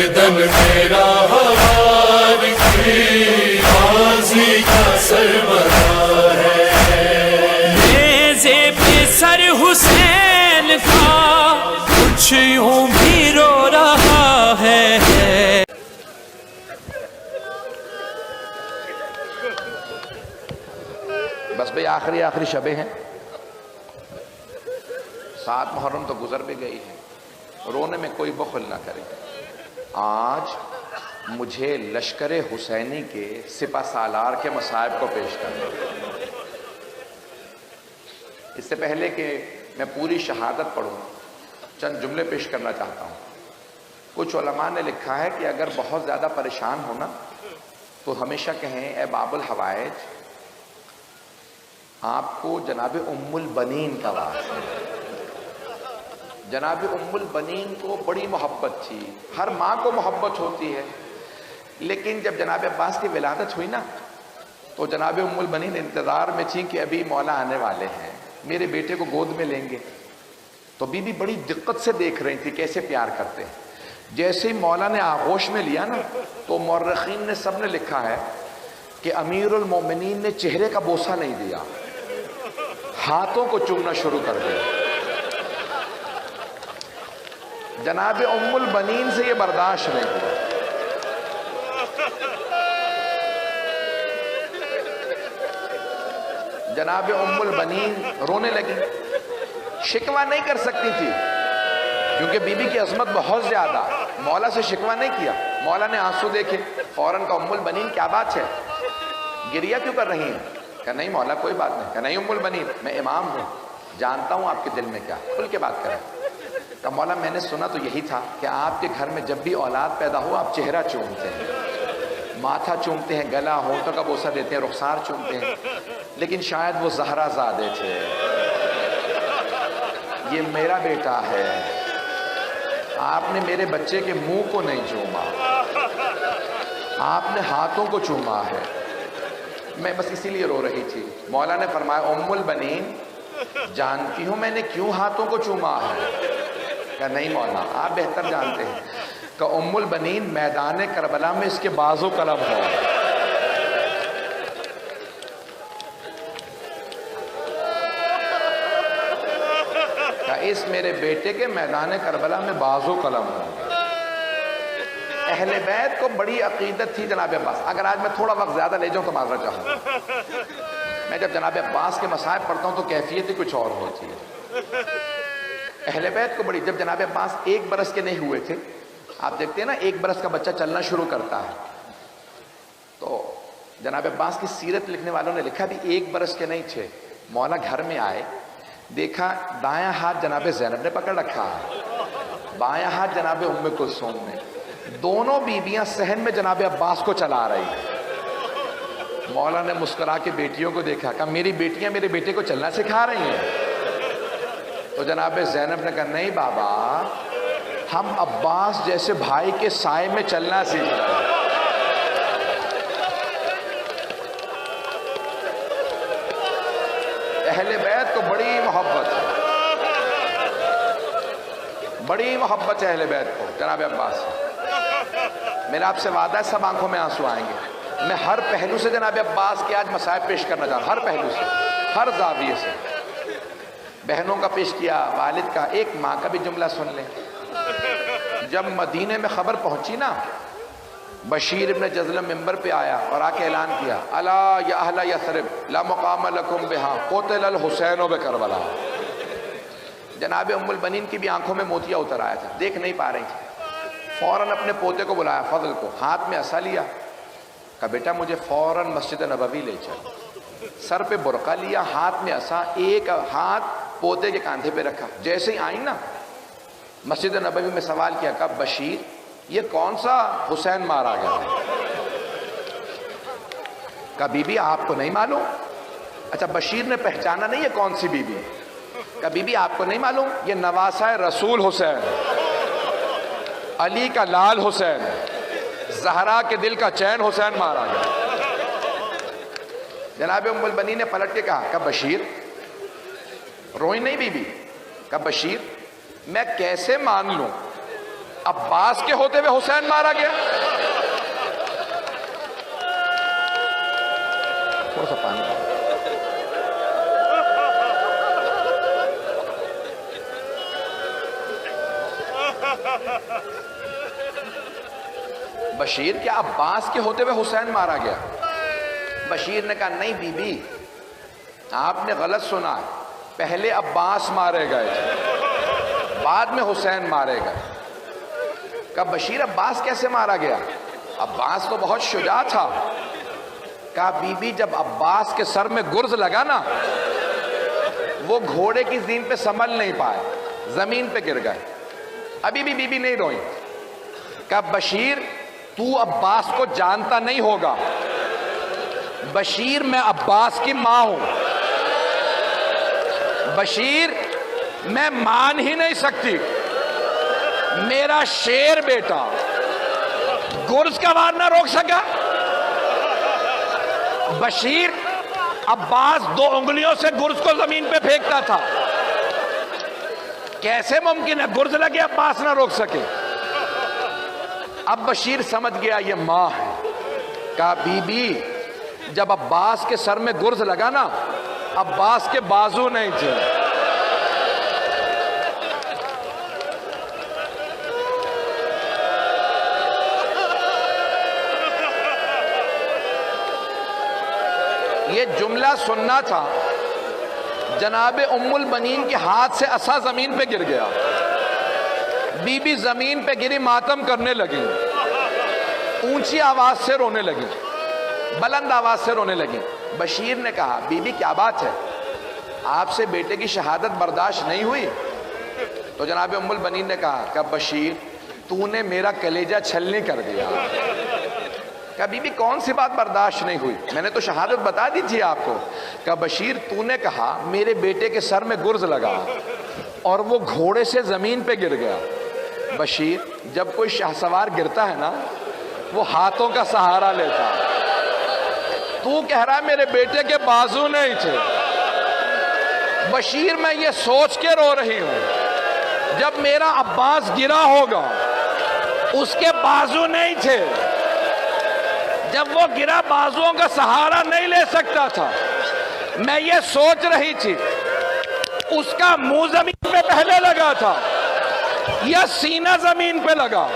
گردن میرا ہمار کی غازی کا سربراہ ہے، نیزے پہ سر حسین کا کچھ یوں بھی رو رہا ہے۔ بس بھئی آخری شبیں ہیں، 7 محرم تو گزر بھی گئی ہے، رونے میں کوئی بخل نہ کرے۔ آج مجھے لشکر حسینی کے سپہ سالار کے مصائب کو پیش کرنا۔ اس سے پہلے کہ میں پوری شہادت پڑھوں، چند جملے پیش کرنا چاہتا ہوں۔ کچھ علماء نے لکھا ہے کہ اگر بہت زیادہ پریشان ہونا تو ہمیشہ کہیں اے باب الحوائج، آپ کو جناب ام البنین کا واسطہ ہے۔ جناب ام البنین کو بڑی محبت تھی، ہر ماں کو محبت ہوتی ہے، لیکن جب جناب عباس کی ولادت ہوئی نا تو جناب ام البنین انتظار میں تھی کہ ابھی مولا آنے والے ہیں، میرے بیٹے کو گود میں لیں گے۔ تو بی بی بڑی دقت سے دیکھ رہی تھی کیسے پیار کرتے ہیں۔ جیسے ہی مولا نے آغوش میں لیا نا تو مورخین نے سب نے لکھا ہے کہ امیر المومنین نے چہرے کا بوسہ نہیں دیا، ہاتھوں کو چومنا شروع کر دیا۔ جناب ام البنین سے یہ برداشت نہیں ہوا۔ جناب ام البنین رونے لگی، شکوہ نہیں کر سکتی تھی کیونکہ بی بی کی عظمت بہت زیادہ، مولا سے شکوہ نہیں کیا۔ مولا نے آنسو دیکھے، فوراً کہا ام البنین کیا بات ہے، گریہ کیوں کر رہی ہیں؟ کہا نہیں مولا کوئی بات نہیں۔ کہا نہیں ام البنین، میں امام ہوں، جانتا ہوں آپ کے دل میں کیا، کھل کے بات کریں۔ کہا مولا میں نے سنا تو یہی تھا کہ آپ کے گھر میں جب بھی اولاد پیدا ہو آپ چہرہ چومتے ہیں، ماتھا چومتے ہیں، گلا ہونٹوں کا بوسہ دیتے ہیں، رخسار چومتے ہیں، لیکن شاید وہ زہرا زادے تھے، یہ میرا بیٹا ہے، آپ نے میرے بچے کے منہ کو نہیں چوما، آپ نے ہاتھوں کو چوما ہے، میں بس اسی لیے رو رہی تھی۔ مولا نے فرمایا ام البنین جانتی ہوں میں نے کیوں ہاتھوں کو چوما ہے؟ کہا نہیں مولا آپ بہتر جانتے ہیں۔ کہ ام البنین میدان کربلا میں اس کے بازو قلم ہو، کہ اس میرے بیٹے کے میدان کربلا میں بازو قلم ہو۔ اہل بیت کو بڑی عقیدت تھی جناب عباس۔ اگر آج میں تھوڑا وقت زیادہ لے جاؤں تو معذرت چاہوں گا، میں جب جناب عباس کے مصائب پڑھتا ہوں تو کیفیت ہی کچھ اور ہوتی ہے۔ اہل بیت کو بڑی، جب جناب عباس 1 برس کے نہیں ہوئے تھے، آپ دیکھتے ہیں نا 1 برس کا بچہ چلنا شروع کرتا ہے، تو جناب عباس کی سیرت لکھنے والوں نے لکھا بھی 1 برس کے نہیں تھے، مولا گھر میں آئے، دیکھا دایاں ہاتھ جناب زینب نے پکڑ رکھا ہے، بایاں ہاتھ جناب ام کلثوم نے، دونوں بیویاں صحن میں جناب عباس کو چلا رہی ہیں۔ مولا نے مسکرا کے بیٹیوں کو دیکھا، کہا میری بیٹیاں میرے بیٹے کو چلنا سکھا رہی ہیں؟ تو جناب زینب نے کہا نہیں بابا، ہم عباس جیسے بھائی کے سائے میں چلنا سیکھ رہے ہیں۔ اہل بیت کو بڑی محبت ہے، بڑی محبت ہے اہل بیت کو جناب عباس سے۔ میرا آپ سے وعدہ ہے سب آنکھوں میں آنسو آئیں گے، میں ہر پہلو سے جناب عباس کے آج مصائب پیش کرنا چاہتا ہوں، ہر پہلو سے، ہر زاویے سے۔ بہنوں کا پیش کیا، والد کا، ایک ماں کا بھی جملہ سن لیں۔ جب مدینے میں خبر پہنچی نا، بشیر ابن جزلم ممبر پہ آیا اور آ کے اعلان کیا الا یا اہل یثرب لا مقام لکم بہا قتل الحسین بکربلا۔ جناب ام البنین کی بھی آنکھوں میں موتیا اتر آیا تھا، دیکھ نہیں پا رہی تھی، فوراً اپنے پوتے کو بلایا فضل کو، ہاتھ میں عصا لیا، کہا بیٹا مجھے فوراً مسجد نبوی لے چل۔ سر پہ برقع لیا، ہاتھ میں عصا، ایک ہاتھ پوتے کے کاندھے پہ رکھا۔ جیسے ہی آئی نا مسجد نبوی میں سوال کیا، کہا بشیر یہ کون سا حسین مارا گیا؟ کہا بی بی آپ کو نہیں معلوم؟ اچھا بشیر نے پہچانا نہیں یہ کون سی بی بی؟ کہا بی بی آپ کو نہیں معلوم یہ نواسہ رسول حسین، علی کا لال حسین، زہرا کے دل کا چین حسین مارا گیا۔ جناب ام البنین نے پلٹ کے کہا بشیر، روئی نہیں بی بی، کہا بشیر میں کیسے مان لوں عباس کے ہوتے ہوئے حسین مارا گیا؟ تھوڑا سا پانی۔ بشیر کیا عباس کے ہوتے ہوئے حسین مارا گیا؟ بشیر نے کہا نہیں بی بی، آپ نے غلط سنا، پہلے عباس مارے گئے تھے، بعد میں حسین مارے گئے۔ کہا بشیر عباس کیسے مارا گیا؟ عباس تو بہت شجاع تھا۔ کہا بی بی جب عباس کے سر میں گرز لگا نا، وہ گھوڑے کی زین پہ سنبھل نہیں پائے، زمین پہ گر گئے۔ ابھی بھی بی بی نہیں روئی۔ کہا بشیر تو عباس کو جانتا نہیں ہوگا، بشیر میں عباس کی ماں ہوں، بشیر میں مان ہی نہیں سکتی، میرا شیر بیٹا گرز کا وار نہ روک سکا۔ بشیر عباس 2 انگلیوں سے گرز کو زمین پہ پھینکتا تھا، کیسے ممکن ہے گرز لگے عباس نہ روک سکے؟ اب بشیر سمجھ گیا یہ ماں ہے۔ کہا بی بی جب عباس کے سر میں گرز لگا نا، عباس کے بازو نہیں تھے، یہ جملہ سننا تھا۔ جناب ام البنین کے ہاتھ سے عصا زمین پہ گر گیا، بی بی زمین پہ گری، ماتم کرنے لگی، اونچی آواز سے رونے لگی، بلند آواز سے رونے لگی۔ بشیر نے کہا بی بی کیا بات ہے، آپ سے بیٹے کی شہادت برداشت نہیں ہوئی؟ تو جناب ام البنین نے کہا کہ بشیر تو نے میرا کلیجہ چھلنی کر دیا۔ کہا بی بی کون سی بات برداشت نہیں ہوئی؟ میں نے تو شہادت بتا دی تھی آپ کو۔ کہا بشیر تو نے کہا میرے بیٹے کے سر میں گرز لگا اور وہ گھوڑے سے زمین پہ گر گیا۔ بشیر جب کوئی شاہ سوار گرتا ہے نا، وہ ہاتھوں کا سہارا لیتا، تو کہہ رہا ہے میرے بیٹے کے بازو نہیں تھے۔ بشیر میں یہ سوچ کے رو رہی ہوں جب میرا عباس گرا ہوگا اس کے بازو نہیں تھے، جب وہ گرا بازوؤں کا سہارا نہیں لے سکتا تھا۔ میں یہ سوچ رہی تھی اس کا منہ زمین پہ پہلے لگا تھا یا سینہ زمین پہ لگا۔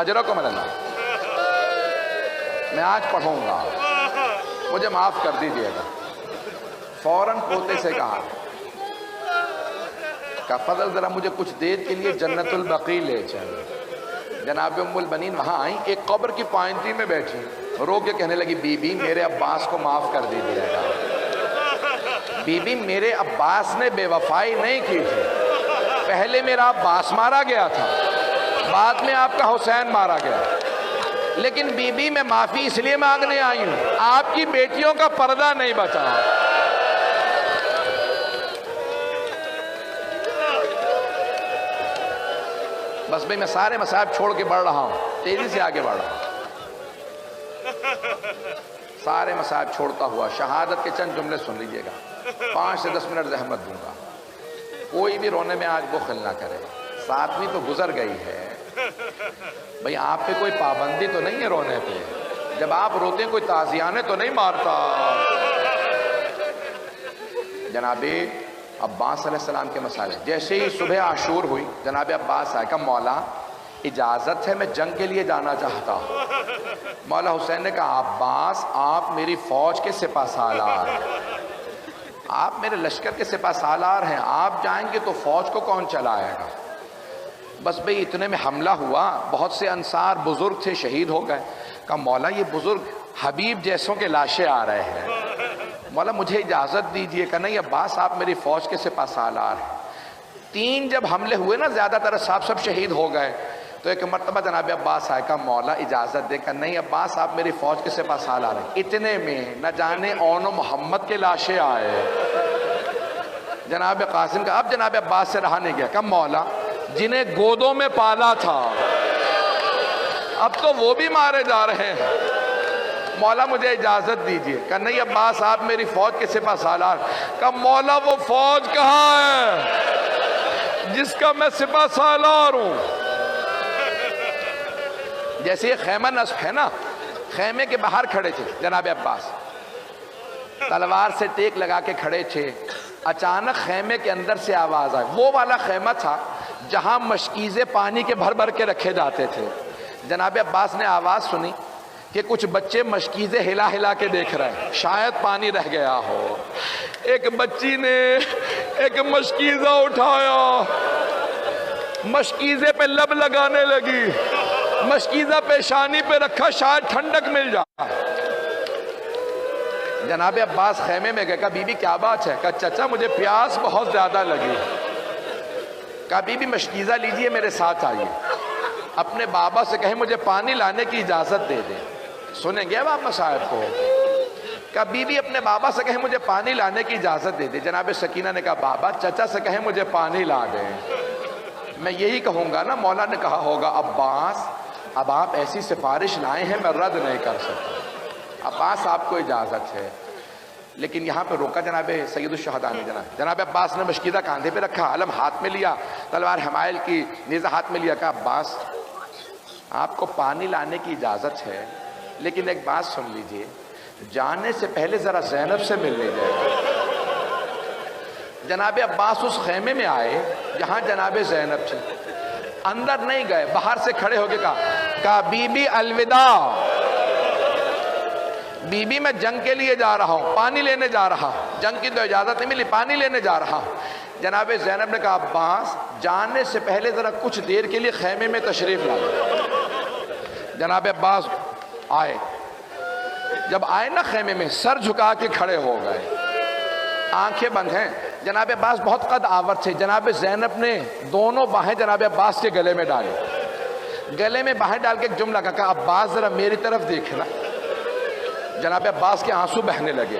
اجرکم اللہ، میں آج پڑھوں گا، مجھے معاف کر دیجئے گا۔ فوراً پوتے سے کہا کہ فضل ذرا مجھے کچھ دیر کے لیے جنت البقیع لے چلے۔ جناب ام البنین وہاں آئیں، ایک قبر کی پائنتی میں بیٹھی، رو کے کہنے لگی بی بی میرے عباس کو معاف کر دیجئے گا، بی بی میرے عباس نے بے وفائی نہیں کی تھی، پہلے میرا عباس مارا گیا تھا، بعد میں آپ کا حسین مارا گیا، لیکن بی بی میں معافی اس لیے مانگنے آئی ہوں آپ کی بیٹیوں کا پردہ نہیں بچا۔ بس بھئی میں سارے مصائب چھوڑ کے بڑھ رہا ہوں، تیزی سے آگے بڑھ رہا ہوں، سارے مصائب چھوڑتا ہوا شہادت کے چند جملے سن لیجئے گا، 5 سے 10 منٹ زحمت دوں گا۔ کوئی بھی رونے میں آج بخل نہ کرے، 7ویں تو گزر گئی ہے، بھئی آپ پہ کوئی پابندی تو نہیں ہے رونے پہ، جب آپ روتے ہیں کوئی تازیانے تو نہیں مارتا۔ جناب عباس علیہ السلام کے مسائل، جیسے ہی صبح عاشور ہوئی جناب عباس آئے، کہا مولا اجازت ہے میں جنگ کے لیے جانا چاہتا ہوں۔ مولا حسین نے کہا عباس آپ میری فوج کے سپہ سالار ہیں، آپ میرے لشکر کے سپہ سالار ہیں، آپ جائیں گے تو فوج کو کون چلائے گا؟ بس بھئی اتنے میں حملہ ہوا، بہت سے انصار بزرگ تھے شہید ہو گئے۔ کہا مولا یہ بزرگ حبیب جیسوں کے لاشیں آ رہے ہیں، مولا مجھے اجازت دیجئے۔ کہ نہیں عباس آپ میری فوج کے سپہ سالار ہیں۔ 3 جب حملے ہوئے نا زیادہ تر صاحب سب شہید ہو گئے، تو ایک مرتبہ جناب عباس آئے، کہا مولا اجازت دے۔ کہ نہیں عباس آپ میری فوج کے سپہ سالار ہیں۔ اتنے میں نہ جانے اون و محمد کے لاشیں آئے۔ جناب قاسم کا اب جناب عباس سے رہا نہیں گیا، کہا مولا جنہیں گودوں میں پالا تھا اب تو وہ بھی مارے جا رہے ہیں، مولا مجھے اجازت دیجئے۔ کہ نہیں عباس آپ میری فوج کے سپہ سالار۔ کہ مولا وہ فوج کہاں ہے جس کا میں سپہ سالار ہوں. جیسے یہ خیمہ نصب ہے نا، خیمے کے باہر کھڑے تھے جناب عباس، تلوار سے ٹیک لگا کے کھڑے تھے. اچانک خیمے کے اندر سے آواز آئی. وہ والا خیمہ تھا جہاں مشکیزیں پانی کے بھر بھر کے رکھے جاتے تھے. جناب عباس نے آواز سنی کہ کچھ بچے مشکیزیں ہلا ہلا کے دیکھ رہے ہیں، شاید پانی رہ گیا ہو. ایک بچی نے ایک مشکیزہ اٹھایا، مشکیزے پہ لب لگانے لگی، مشکیزہ پیشانی پہ رکھا شاید ٹھنڈک مل جائے. جناب عباس خیمے میں گئے. کہا بی بی کیا بات ہے؟ کہا چچا مجھے پیاس بہت زیادہ لگی. کہا بی بی مشکیزہ لیجئے میرے ساتھ آئیے. اپنے بابا سے کہیں مجھے پانی لانے کی اجازت دے دیں. سنیں گے اب آپ مصائب کو. کہا بی بی اپنے بابا سے کہیں مجھے پانی لانے کی اجازت دے دیں. جناب سکینہ نے کہا بابا چچا سے کہیں مجھے پانی لا دیں. میں یہی کہوں گا نا، مولا نے کہا ہوگا عباس اب آپ ایسی سفارش لائے ہیں میں رد نہیں کر سکتا. عباس آپ کو اجازت ہے. لیکن یہاں پہ روکا جناب سید الشہداء نے. جناب عباس نے مشکیزہ کاندھے پہ رکھا، علم ہاتھ میں لیا، تلوار حمائل کی نیزہ ہاتھ میں لیا. کہا عباس آپ کو پانی لانے کی اجازت ہے، لیکن ایک بات سن لیجئے، جانے سے پہلے ذرا زینب سے مل لیجئے. جناب عباس اس خیمے میں آئے جہاں جناب زینب تھی. اندر نہیں گئے، باہر سے کھڑے ہو کے کہا بی بی الوداع، بی بی میں جنگ کے لیے جا رہا ہوں، پانی لینے جا رہا. جنگ کی تو اجازت نہیں ملی، پانی لینے جا رہا. جناب زینب نے کہا عباس جانے سے پہلے ذرا کچھ دیر کے لیے خیمے میں تشریف لائے. جناب عباس آئے. جب آئے نا خیمے میں سر جھکا کے کھڑے ہو گئے، آنکھیں بند ہیں. جناب عباس بہت قد آور تھے. جناب زینب نے دونوں باہیں جناب عباس کے گلے میں ڈالی، گلے میں باہیں ڈال کے ایک جملہ کہا عباس ذرا میری طرف دیکھنا. جناب عباس کے آنسو بہنے لگے.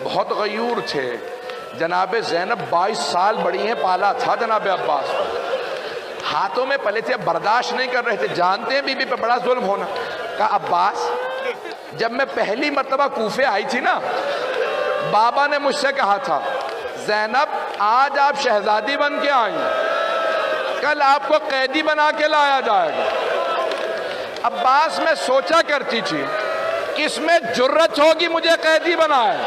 بہت غیور تھے. جناب زینب 22 سال بڑی ہیں، پالا تھا جناب عباس کو، ہاتھوں میں پلے تھے، برداشت نہیں کر رہے تھے. جانتے ہیں بی بی پہ بڑا ظلم ہونا. کہا عباس جب میں پہلی مرتبہ کوفے آئی تھی نا، بابا نے مجھ سے کہا تھا زینب آج آپ شہزادی بن کے آئیں، کل آپ کو قیدی بنا کے لایا جائے گا. عباس میں سوچا کرتی تھی کس میں جرت ہوگی مجھے قیدی بنائے،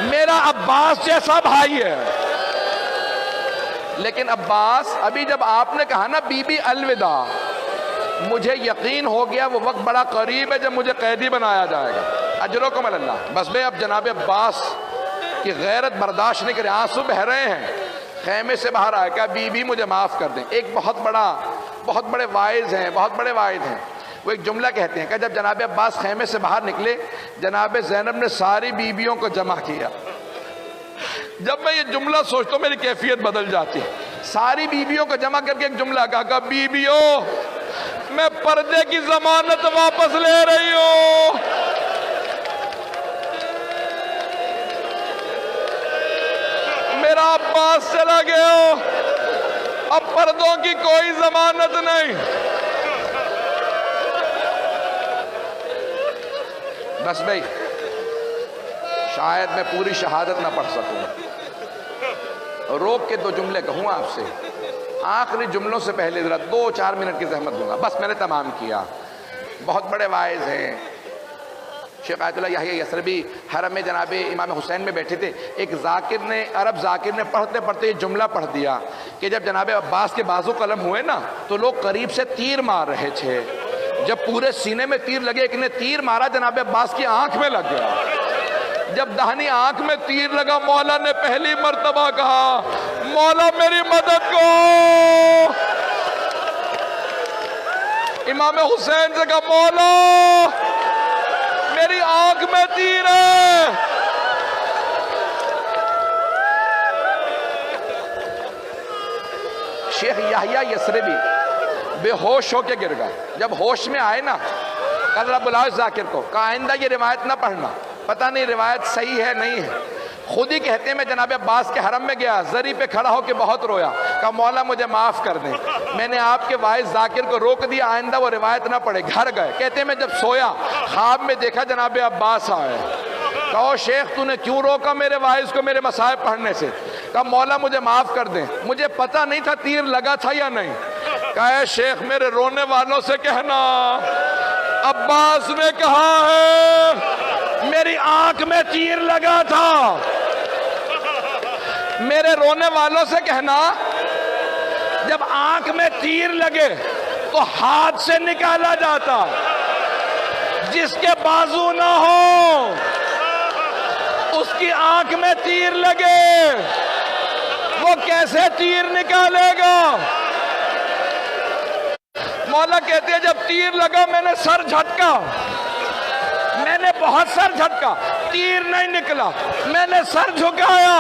میرا عباس جیسا بھائی ہے. لیکن عباس ابھی جب آپ نے کہا نا بی بی الوداع، مجھے یقین ہو گیا وہ وقت بڑا قریب ہے جب مجھے قیدی بنایا جائے گا. اجرکم اللہ. بس بے اب جناب عباس کی غیرت برداشت نہیں کرے، آنسو بہ رہے ہیں. خیمے سے باہر آئے. کہا بی بی مجھے معاف کر دیں. ایک بہت بڑے واعظ ہیں، بہت بڑے واعظ ہیں، وہ ایک جملہ کہتے ہیں کہ جب جناب عباس خیمے سے باہر نکلے، جناب زینب نے ساری بیویوں کو جمع کیا. جب میں یہ جملہ سوچتا ہوں میری کیفیت بدل جاتی. ساری بیویوں کو جمع کر کے ایک جملہ کہا بیویوں میں پردے کی ضمانت واپس لے رہی ہوں. میرا عباس چلا گیا، اب پردوں کی کوئی ضمانت نہیں. بس بھائی شاید میں پوری شہادت نہ پڑھ سکوں، روک کے 2 جملے کہوں آپ سے. آخری جملوں سے پہلے ذرا 2-4 منٹ کی زحمت دوں گا. بس میں نے تمام کیا. بہت بڑے واعظ ہیں. شیخ آیت اللہ یحییٰ یثربی حرم میں جناب امام حسین میں بیٹھے تھے. ایک ذاکر نے، عرب ذاکر نے پڑھتے پڑھتے یہ جملہ پڑھ دیا کہ جب جناب عباس کے بازو قلم ہوئے نا تو لوگ قریب سے تیر مار رہے تھے. جب پورے سینے میں تیر لگے، ایک نے تیر مارا جناب عباس کی آنکھ میں لگ گیا. جب دہنی آنکھ میں تیر لگا، مولا نے پہلی مرتبہ کہا مولا میری مدد کو. امام حسین سے کہا مولا میری آنکھ میں تیر ہے. شیخ یحییٰ یثربی بے ہوش ہو کے گر گئے. جب ہوش میں آئے نا کہا بلاؤ ذاکر کو. کہا آئندہ یہ روایت نہ پڑھنا، پتہ نہیں روایت صحیح ہے نہیں ہے. خود ہی کہتے ہیں میں جناب عباس کے حرم میں گیا، زری پہ کھڑا ہو کے بہت رویا. کہا مولا مجھے معاف کر دیں، میں نے آپ کے واعظ ذاکر کو روک دیا، آئندہ وہ روایت نہ پڑھے. گھر گئے. کہتے ہیں میں جب سویا خواب میں دیکھا جناب عباس آئے. کہو شیخ تو نے کیوں روکا میرے واعظ کو میرے مصائب پڑھنے سے؟ کہا مولا مجھے معاف کر دیں، مجھے پتہ نہیں تھا تیر لگا تھا یا نہیں۔ کہا اے شیخ میرے رونے والوں سے کہنا عباس نے کہا ہے میری آنکھ میں تیر لگا تھا۔ میرے رونے والوں سے کہنا جب آنکھ میں تیر لگے تو ہاتھ سے نکالا جاتا، جس کے بازو نہ ہو اس کی آنکھ میں تیر لگے وہ کیسے تیر نکالے گا؟ مولا کہتے ہیں جب تیر لگا میں نے سر جھٹکا، میں نے بہت سر جھٹکا، تیر نہیں نکلا، میں نے سر جھکایا،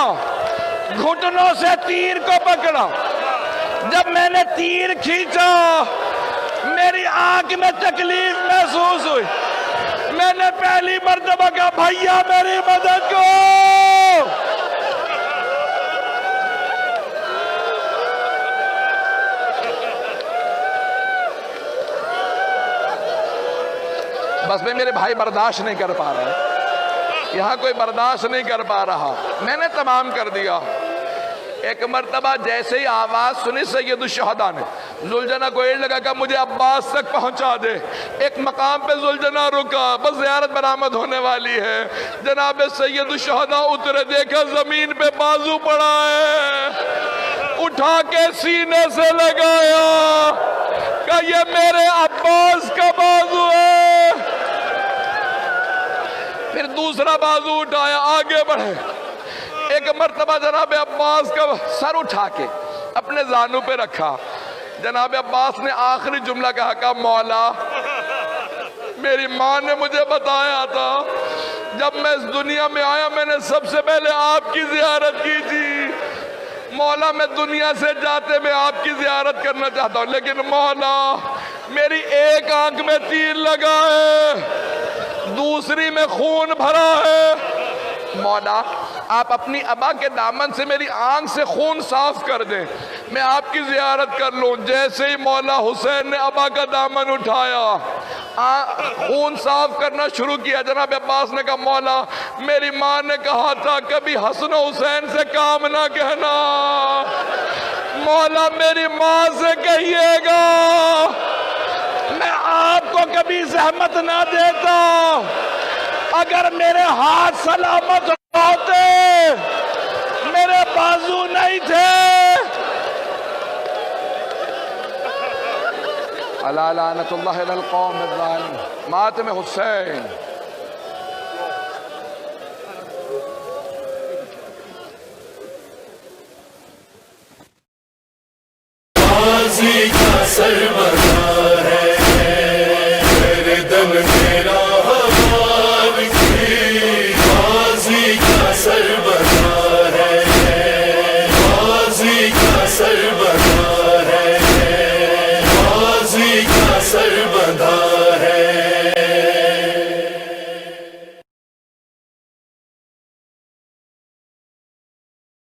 گھٹنوں سے تیر کو پکڑا، جب میں نے تیر کھینچا میری آنکھ میں تکلیف محسوس ہوئی، میں نے پہلی مرتبہ کہا بھائیا میری مدد کو۔ بس میں میرے بھائی برداشت نہیں کر پا رہے، یہاں کوئی برداشت نہیں کر پا رہا، میں نے تمام کر دیا۔ ایک مرتبہ جیسے ہی آواز سنی سید الشہداء نے، زلجنا کو ایڑ لگا کہ مجھے عباس تک پہنچا دے۔ ایک مقام پہ زلجنا رکا، بس زیارت برآمد ہونے والی ہے، جناب سید الشہداء اترے، دیکھا زمین پہ بازو پڑا ہے، اٹھا کے سینے سے لگایا کہ یہ میرے عباس کا بازو ہے۔ پھر دوسرا بازو اٹھایا، آگے بڑھے، ایک مرتبہ جناب عباس کا سر اٹھا کے اپنے زانو پہ رکھا۔ جناب عباس نے آخری جملہ کہا کہ مولا میری ماں نے مجھے بتایا تھا جب میں اس دنیا میں آیا میں نے سب سے پہلے آپ کی زیارت کی تھی، مولا میں دنیا سے جاتے میں آپ کی زیارت کرنا چاہتا ہوں، لیکن مولا میری ایک آنکھ میں تیر لگا ہے، دوسری میں خون بھرا ہے، مولا آپ اپنی ابا کے دامن سے میری آنکھ سے خون صاف کر دیں، میں آپ کی زیارت کر لوں۔ جیسے ہی مولا حسین نے ابا کا دامن اٹھایا، خون صاف کرنا شروع کیا، جناب عباس نے کہا مولا میری ماں نے کہا تھا کبھی حسن و حسین سے کام نہ کہنا، مولا میری ماں سے کہیے گا میں آپ کو کبھی زحمت نہ دیتا، اگر میرے ہاتھ سلامت ہوتے میرے بازو نہیں تھے۔ الا لعنت اللہ علی القوم الظالمین۔ ماتم حسین۔ غازی کا سر